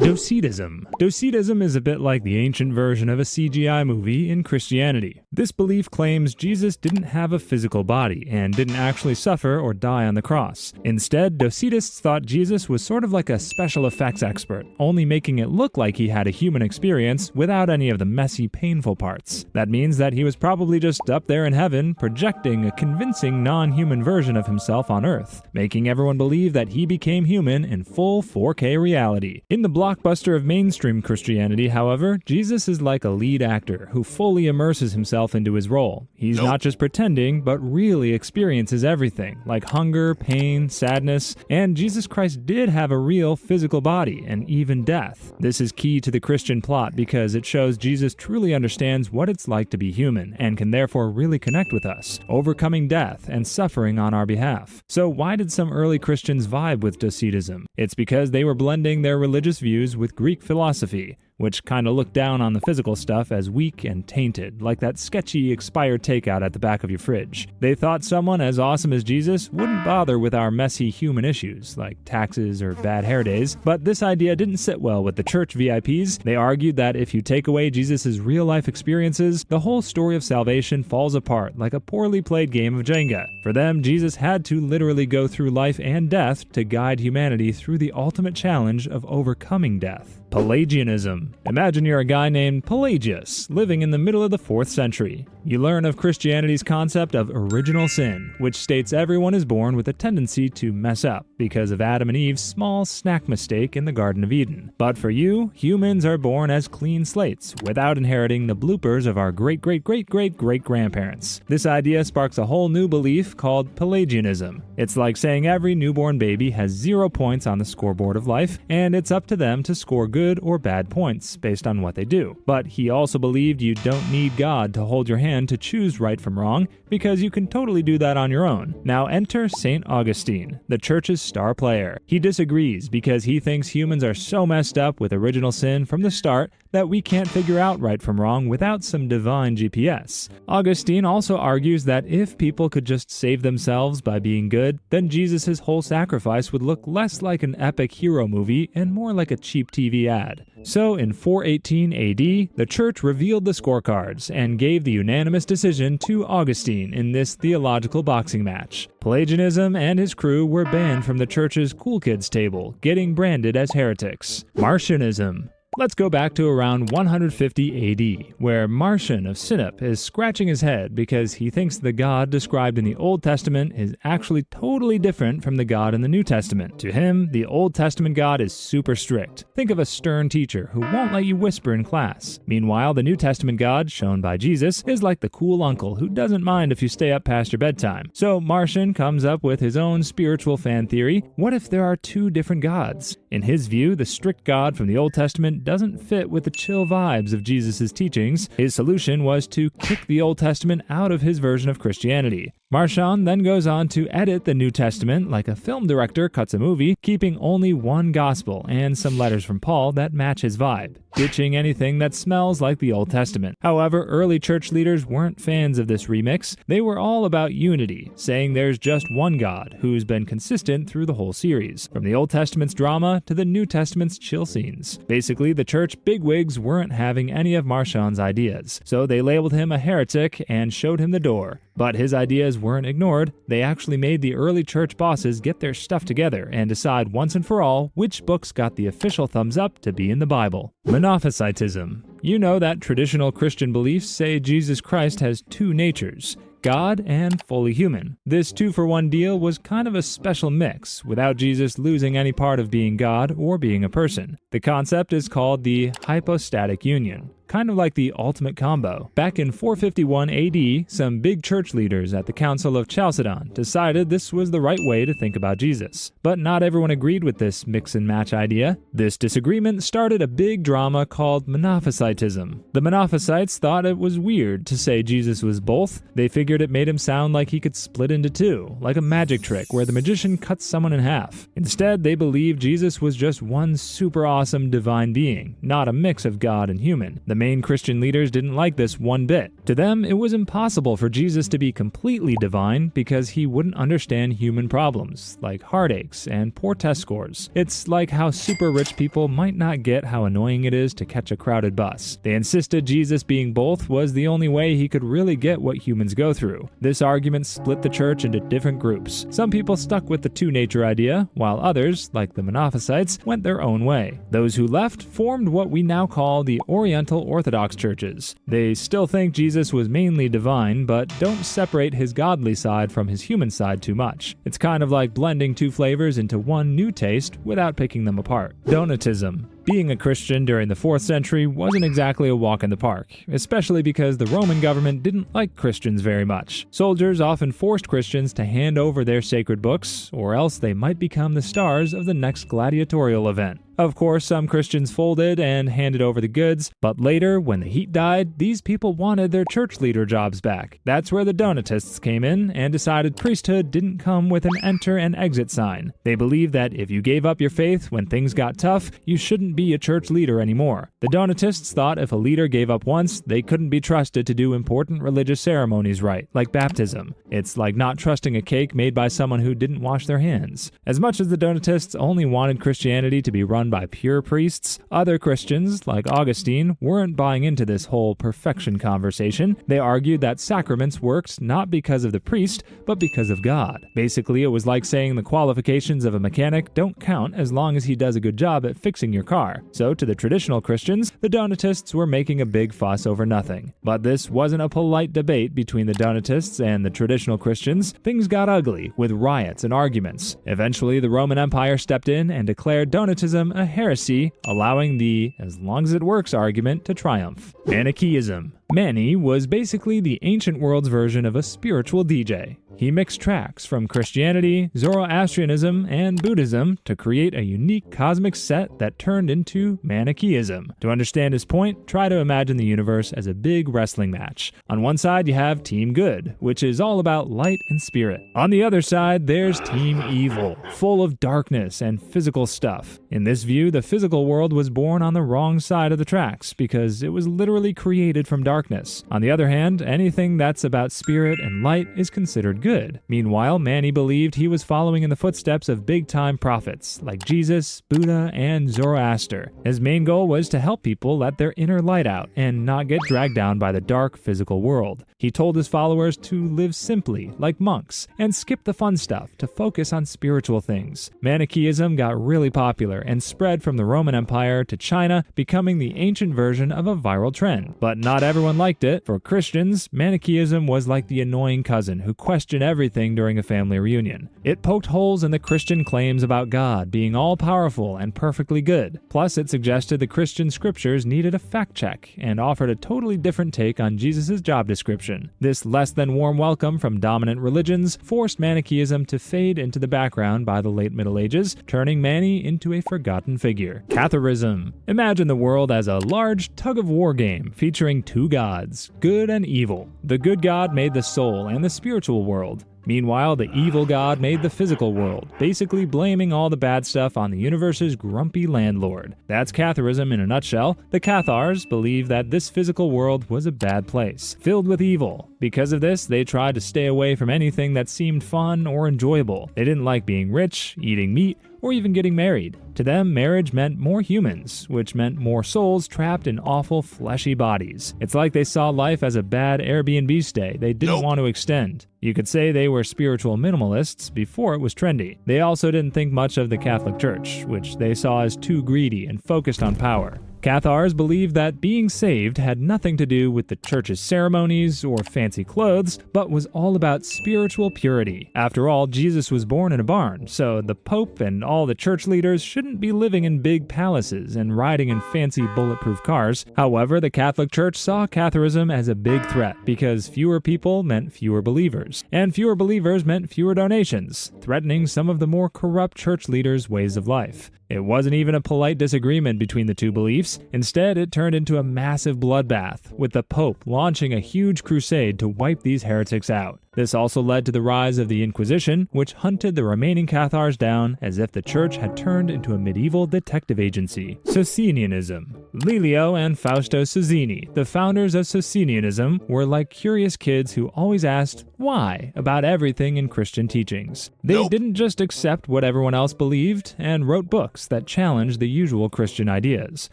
Docetism. Docetism is a bit like the ancient version of a CGI movie in Christianity. This belief claims Jesus didn't have a physical body and didn't actually suffer or die on the cross. Instead, Docetists thought Jesus was sort of like a special effects expert, only making it look like he had a human experience without any of the messy, painful parts. That means that he was probably just up there in heaven, projecting a convincing non-human version of himself on Earth, making everyone believe that he became human in full 4K reality. In the blockbuster of mainstream Christianity, however, Jesus is like a lead actor who fully immerses himself into his role. He's not just pretending, but really experiences everything, like hunger, pain, sadness, and Jesus Christ did have a real physical body, and even death. This is key to the Christian plot because it shows Jesus truly understands what it's like to be human, and can therefore really connect with us, overcoming death and suffering on our behalf. So why did some early Christians vibe with Docetism? It's because they were blending their religious views with Greek philosophy, which kinda looked down on the physical stuff as weak and tainted, like that sketchy expired takeout at the back of your fridge. They thought someone as awesome as Jesus wouldn't bother with our messy human issues, like taxes or bad hair days, but this idea didn't sit well with the church VIPs. They argued that if you take away Jesus' real-life experiences, the whole story of salvation falls apart like a poorly played game of Jenga. For them, Jesus had to literally go through life and death to guide humanity through the ultimate challenge of overcoming death. Pelagianism. Imagine you're a guy named Pelagius, living in the middle of the 4th century. You learn of Christianity's concept of original sin, which states everyone is born with a tendency to mess up because of Adam and Eve's small snack mistake in the Garden of Eden. But for you, humans are born as clean slates, without inheriting the bloopers of our great-great-great-great-great-grandparents. This idea sparks a whole new belief called Pelagianism. It's like saying every newborn baby has 0 points on the scoreboard of life, and it's up to them to score good or bad points based on what they do. But he also believed you don't need God to hold your hand to choose right from wrong, because you can totally do that on your own. Now enter St. Augustine, the church's star player. He disagrees because he thinks humans are so messed up with original sin from the start that we can't figure out right from wrong without some divine GPS. Augustine also argues that if people could just save themselves by being good, then Jesus' whole sacrifice would look less like an epic hero movie and more like a cheap TV ad. So in 418 AD, the church revealed the scorecards and gave the unanimous decision to Augustine in this theological boxing match. Pelagianism and his crew were banned from the church's cool kids table, getting branded as heretics. Marcionism. Let's go back to around 150 AD, where Marcion of Sinop is scratching his head because he thinks the God described in the Old Testament is actually totally different from the God in the New Testament. To him, the Old Testament God is super strict. Think of a stern teacher who won't let you whisper in class. Meanwhile, the New Testament God, shown by Jesus, is like the cool uncle who doesn't mind if you stay up past your bedtime. So Marcion comes up with his own spiritual fan theory. What if there are 2 different gods? In his view, the strict God from the Old Testament doesn't fit with the chill vibes of Jesus' teachings. His solution was to kick the Old Testament out of his version of Christianity. Marcion then goes on to edit the New Testament like a film director cuts a movie, keeping only one gospel and some letters from Paul that match his vibe, ditching anything that smells like the Old Testament. However, early church leaders weren't fans of this remix. They were all about unity, saying there's just one God who's been consistent through the whole series, from the Old Testament's drama to the New Testament's chill scenes. Basically, the church bigwigs weren't having any of Marcion's ideas, so they labeled him a heretic and showed him the door. But his ideas weren't ignored. They actually made the early church bosses get their stuff together and decide once and for all which books got the official thumbs up to be in the Bible. Monophysitism. You know that traditional Christian beliefs say Jesus Christ has 2 natures, God and fully human. This 2-for-1 deal was kind of a special mix, without Jesus losing any part of being God or being a person. The concept is called the hypostatic union, kind of like the ultimate combo. Back in 451 AD, some big church leaders at the Council of Chalcedon decided this was the right way to think about Jesus. But not everyone agreed with this mix and match idea. This disagreement started a big drama called Monophysitism. The Monophysites thought it was weird to say Jesus was both. They figured it made him sound like he could split into 2, like a magic trick where the magician cuts someone in half. Instead, they believed Jesus was just one super awesome divine being, not a mix of God and human. The main Christian leaders didn't like this one bit. To them, it was impossible for Jesus to be completely divine because he wouldn't understand human problems, like heartaches and poor test scores. It's like how super rich people might not get how annoying it is to catch a crowded bus. They insisted Jesus being both was the only way he could really get what humans go through. This argument split the church into different groups. Some people stuck with the two-nature idea, while others, like the Monophysites, went their own way. Those who left formed what we now call the Oriental Orthodox churches. They still think Jesus was mainly divine, but don't separate his godly side from his human side too much. It's kind of like blending two flavors into one new taste without picking them apart. Docetism. Being a Christian during the 4th century wasn't exactly a walk in the park, especially because the Roman government didn't like Christians very much. Soldiers often forced Christians to hand over their sacred books, or else they might become the stars of the next gladiatorial event. Of course, some Christians folded and handed over the goods, but later, when the heat died, these people wanted their church leader jobs back. That's where the Donatists came in and decided priesthood didn't come with an enter and exit sign. They believed that if you gave up your faith when things got tough, you shouldn't be a church leader anymore. The Donatists thought if a leader gave up once, they couldn't be trusted to do important religious ceremonies right, like baptism. It's like not trusting a cake made by someone who didn't wash their hands. As much as the Donatists only wanted Christianity to be run by pure priests, other Christians, like Augustine, weren't buying into this whole perfection conversation. They argued that sacraments worked not because of the priest, but because of God. Basically, it was like saying the qualifications of a mechanic don't count as long as he does a good job at fixing your car. So to the traditional Christians, the Donatists were making a big fuss over nothing. But this wasn't a polite debate between the Donatists and the traditional Christians. Things got ugly, with riots and arguments. Eventually, the Roman Empire stepped in and declared Donatism a heresy, allowing the "as long as it works" argument to triumph. Manichaeism. Mani was basically the ancient world's version of a spiritual DJ. He mixed tracks from Christianity, Zoroastrianism, and Buddhism to create a unique cosmic set that turned into Manichaeism. To understand his point, try to imagine the universe as a big wrestling match. On one side, you have Team Good, which is all about light and spirit. On the other side, there's Team Evil, full of darkness and physical stuff. In this view, the physical world was born on the wrong side of the tracks because it was literally created from darkness. On the other hand, anything that's about spirit and light is considered good. Meanwhile, Mani believed he was following in the footsteps of big-time prophets like Jesus, Buddha, and Zoroaster. His main goal was to help people let their inner light out and not get dragged down by the dark physical world. He told his followers to live simply, like monks, and skip the fun stuff to focus on spiritual things. Manichaeism got really popular and spread from the Roman Empire to China, becoming the ancient version of a viral trend. But not everyone liked it. For Christians, Manichaeism was like the annoying cousin who questioned everything during a family reunion. It poked holes in the Christian claims about God being all-powerful and perfectly good. Plus, it suggested the Christian scriptures needed a fact check and offered a totally different take on Jesus' job description. This less-than-warm welcome from dominant religions forced Manichaeism to fade into the background by the late Middle Ages, turning Mani into a forgotten figure. Catharism. Imagine the world as a large tug-of-war game featuring two gods, good and evil. The good God made the soul and the spiritual world. Meanwhile, the evil god made the physical world, basically blaming all the bad stuff on the universe's grumpy landlord. That's Catharism in a nutshell. The Cathars believed that this physical world was a bad place, filled with evil. Because of this, they tried to stay away from anything that seemed fun or enjoyable. They didn't like being rich, eating meat, or even getting married. To them, marriage meant more humans, which meant more souls trapped in awful fleshy bodies. It's like they saw life as a bad Airbnb stay they didn't want to extend. You could say they were spiritual minimalists before it was trendy. They also didn't think much of the Catholic Church, which they saw as too greedy and focused on power. Cathars believed that being saved had nothing to do with the church's ceremonies or fancy clothes, but was all about spiritual purity. After all, Jesus was born in a barn, so the Pope and all the church leaders shouldn't be living in big palaces and riding in fancy bulletproof cars. However, the Catholic Church saw Catharism as a big threat because fewer people meant fewer believers, and fewer believers meant fewer donations, threatening some of the more corrupt church leaders' ways of life. It wasn't even a polite disagreement between the two beliefs. Instead, it turned into a massive bloodbath, with the Pope launching a huge crusade to wipe these heretics out. This also led to the rise of the Inquisition, which hunted the remaining Cathars down as if the church had turned into a medieval detective agency. Socinianism. Lelio and Fausto Sozzini, the founders of Socinianism, were like curious kids who always asked why about everything in Christian teachings. They didn't just accept what everyone else believed and wrote books that challenged the usual Christian ideas.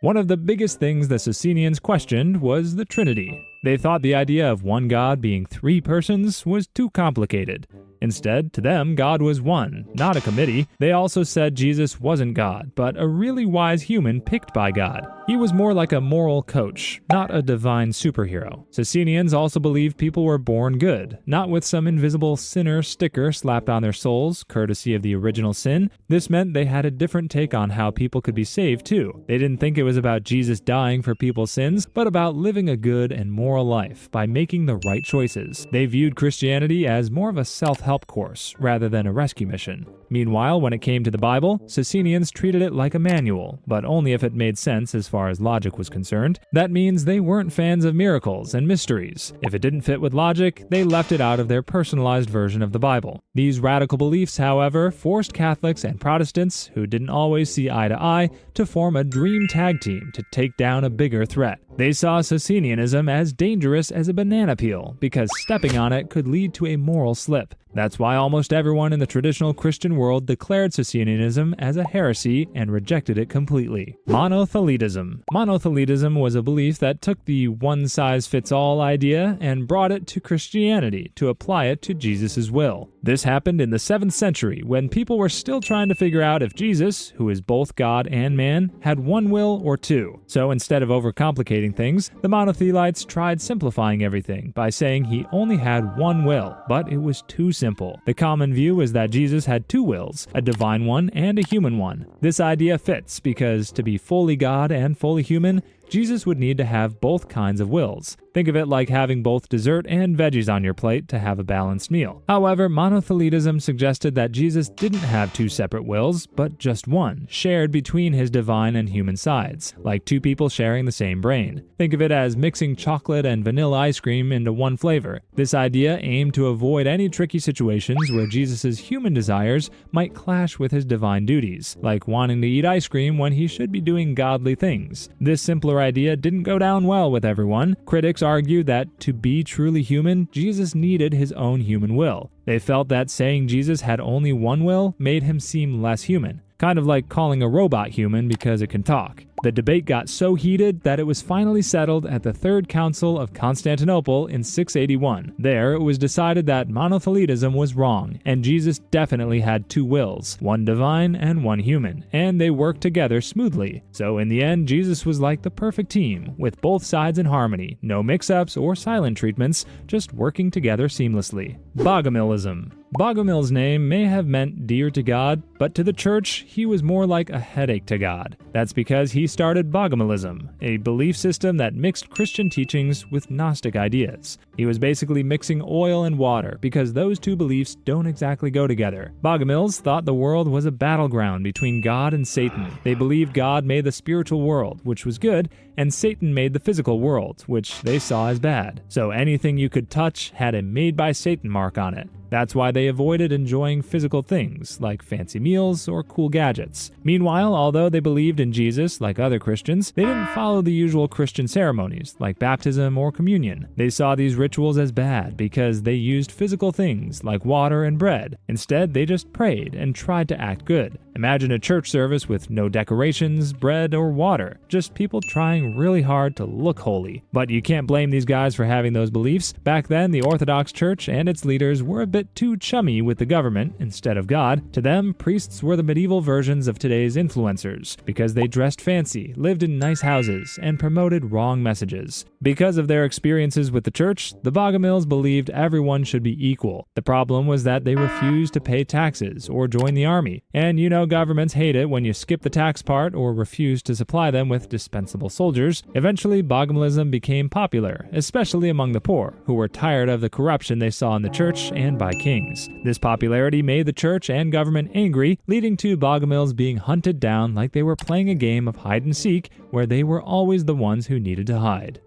One of the biggest things the Socinians questioned was the Trinity. They thought the idea of one God being three persons was too complicated. Instead, to them, God was one, not a committee. They also said Jesus wasn't God, but a really wise human picked by God. He was more like a moral coach, not a divine superhero. Socinians also believed people were born good, not with some invisible sinner sticker slapped on their souls, courtesy of the original sin. This meant they had a different take on how people could be saved too. They didn't think it was about Jesus dying for people's sins, but about living a good and moral life by making the right choices. They viewed Christianity as more of a self-help course rather than a rescue mission. Meanwhile, when it came to the Bible, Socinians treated it like a manual, but only if it made sense as far as logic was concerned. That means they weren't fans of miracles and mysteries. If it didn't fit with logic, they left it out of their personalized version of the Bible. These radical beliefs, however, forced Catholics and Protestants, who didn't always see eye to eye, to form a dream tag team to take down a bigger threat. They saw Socinianism as dangerous as a banana peel because stepping on it could lead to a moral slip. That's why almost everyone in the traditional Christian world declared Socinianism as a heresy and rejected it completely. Monothelitism. Monothelitism was a belief that took the one-size-fits-all idea and brought it to Christianity to apply it to Jesus' will. This happened in the 7th century when people were still trying to figure out if Jesus, who is both God and man, had one will or two. So instead of overcomplicating things, the Monothelites tried simplifying everything by saying he only had one will, but it was too simple. The common view is that Jesus had two wills, a divine one and a human one. This idea fits because to be fully God and fully human, Jesus would need to have both kinds of wills. Think of it like having both dessert and veggies on your plate to have a balanced meal. However, Monothelitism suggested that Jesus didn't have two separate wills, but just one, shared between his divine and human sides, like two people sharing the same brain. Think of it as mixing chocolate and vanilla ice cream into one flavor. This idea aimed to avoid any tricky situations where Jesus' human desires might clash with his divine duties, like wanting to eat ice cream when he should be doing godly things. This simpler idea didn't go down well with everyone. Critics argued that to be truly human, Jesus needed his own human will. They felt that saying Jesus had only one will made him seem less human, kind of like calling a robot human because it can talk. The debate got so heated that it was finally settled at the Third Council of Constantinople in 681. There, it was decided that monothelitism was wrong, and Jesus definitely had two wills, one divine and one human, and they worked together smoothly. So in the end, Jesus was like the perfect team, with both sides in harmony, no mix-ups or silent treatments, just working together seamlessly. Bogomilism. Bogomil's name may have meant dear to God, but to the church, he was more like a headache to God. That's because he started Bogomilism, a belief system that mixed Christian teachings with Gnostic ideas. He was basically mixing oil and water because those two beliefs don't exactly go together. Bogomils thought the world was a battleground between God and Satan. They believed God made the spiritual world, which was good, and Satan made the physical world, which they saw as bad. So anything you could touch had a made by Satan mark on it. That's why they avoided enjoying physical things like fancy meals or cool gadgets. Meanwhile, although they believed in Jesus like other Christians, they didn't follow the usual Christian ceremonies like baptism or communion. They saw these rituals as bad because they used physical things like water and bread. Instead, they just prayed and tried to act good. Imagine a church service with no decorations, bread, or water, just people trying really hard to look holy. But you can't blame these guys for having those beliefs. Back then, the Orthodox Church and its leaders were a bit too chummy with the government instead of God. To them, priests were the medieval versions of today's influencers because they dressed fancy, lived in nice houses, and promoted wrong messages. Because of their experiences with the church, the Bogomils believed everyone should be equal. The problem was that they refused to pay taxes or join the army. And governments hate it when you skip the tax part or refuse to supply them with dispensable soldiers. Eventually, Bogomilism became popular, especially among the poor, who were tired of the corruption they saw in the church and by kings. This popularity made the church and government angry, leading to Bogomils being hunted down like they were playing a game of hide and seek, where they were always the ones who needed to hide.